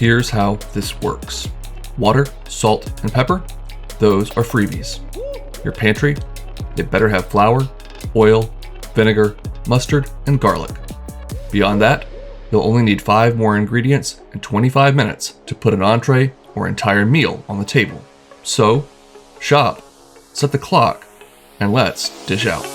Here's how this works. Water, salt, and pepper, those are freebies. Your pantry, it better have flour, oil, vinegar, mustard, and garlic. Beyond that, you'll only need 5 more ingredients and 25 minutes to put an entree or entire meal on the table. So, shop, set the clock, and let's dish out.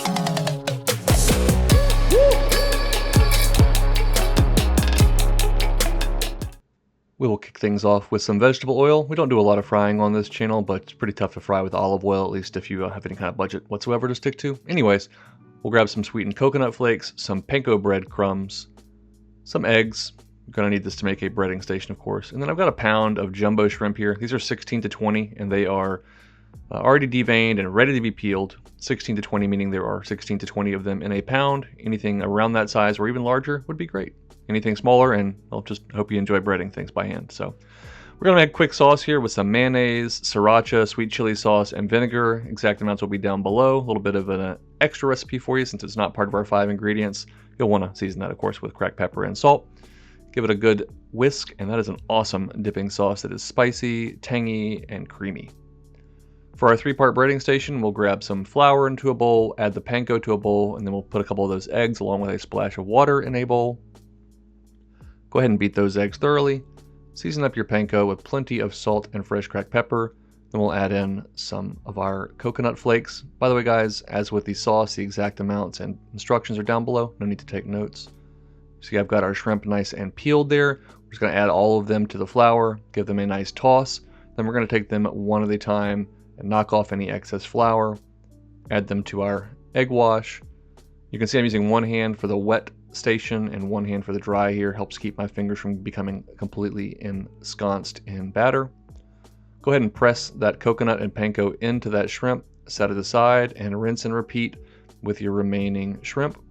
We will kick things off with some vegetable oil. We don't do a lot of frying on this channel, but it's pretty tough to fry with olive oil, at least if you have any kind of budget whatsoever to stick to. Anyways, we'll grab some sweetened coconut flakes, some panko breadcrumbs, some eggs. You're gonna need this to make a breading station, of course. And then I've got a pound of jumbo shrimp here. These are 16 to 20, and they are already deveined and ready to be peeled. 16 to 20 meaning there are 16 to 20 of them in a pound. Anything around that size or even larger would be great. Anything smaller, and I'll just hope you enjoy breading things by hand. So we're gonna make quick sauce here with some mayonnaise, sriracha, sweet chili sauce, and vinegar. Exact amounts will be down below. A little bit of an extra recipe for you since it's not part of our 5 ingredients. You'll want to season that, of course, with cracked pepper and salt. Give it a good whisk, and that is an awesome dipping sauce that is spicy, tangy, and creamy. For our 3-part breading station, we'll grab some flour into a bowl, add the panko to a bowl, and then we'll put a couple of those eggs along with a splash of water in a bowl. Go ahead and beat those eggs thoroughly. Season up your panko with plenty of salt and fresh cracked pepper. Then we'll add in some of our coconut flakes. By the way, guys, as with the sauce, the exact amounts and instructions are down below. No need to take notes. See, I've got our shrimp nice and peeled there. We're just going to add all of them to the flour, give them a nice toss. Then we're going to take them one at a time and knock off any excess flour. Add them to our egg wash. You can see I'm using one hand for the wet station and one hand for the dry here. Helps keep my fingers from becoming completely ensconced in batter. Go ahead and press that coconut and panko into that shrimp, set it aside, and rinse and repeat with your remaining shrimp.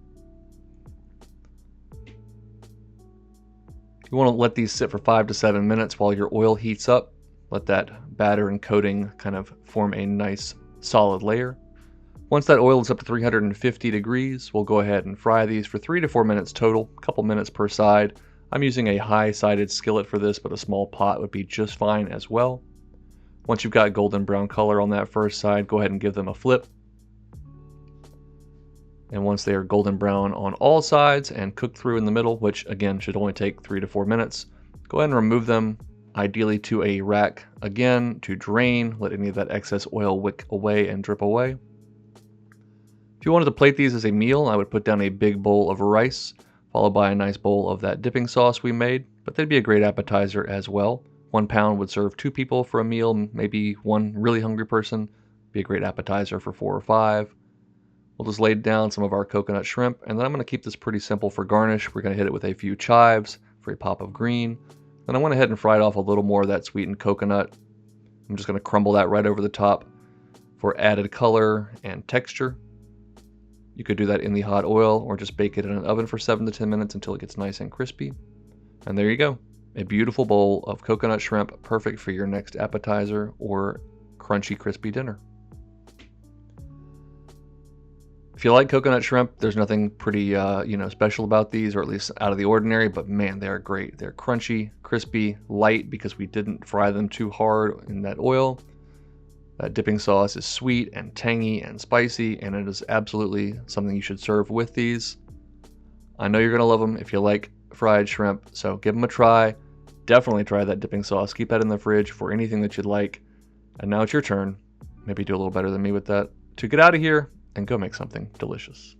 You want to let these sit for 5 to 7 minutes while your oil heats up. Let that batter and coating kind of form a nice solid layer. Once that oil is up to 350 degrees, we'll go ahead and fry these for 3 to 4 minutes total, a couple minutes per side. I'm using a high-sided skillet for this, but a small pot would be just fine as well. Once you've got golden brown color on that first side, go ahead and give them a flip. And once they are golden brown on all sides and cooked through in the middle, which again should only take 3 to 4 minutes, go ahead and remove them, ideally to a rack again to drain, let any of that excess oil wick away and drip away. If you wanted to plate these as a meal, I would put down a big bowl of rice, followed by a nice bowl of that dipping sauce we made, but they'd be a great appetizer as well. 1 pound would serve 2 people for a meal, maybe one really hungry person. Be a great appetizer for 4 or 5. We'll just lay down some of our coconut shrimp, and then I'm going to keep this pretty simple for garnish. We're going to hit it with a few chives for a pop of green. Then I went ahead and fried off a little more of that sweetened coconut. I'm just going to crumble that right over the top for added color and texture. You could do that in the hot oil or just bake it in an oven for 7 to 10 minutes until it gets nice and crispy. And there you go. A beautiful bowl of coconut shrimp, perfect for your next appetizer or crunchy, crispy dinner. If you like coconut shrimp, there's nothing pretty special about these, or at least out of the ordinary, but man, they're great. They're crunchy, crispy, light because we didn't fry them too hard in that oil. That dipping sauce is sweet and tangy and spicy, and it is absolutely something you should serve with these. I know you're going to love them if you like fried shrimp, so give them a try. Definitely try that dipping sauce. Keep that in the fridge for anything that you'd like. And now it's your turn. Maybe do a little better than me with that. To get out of here and go make something delicious.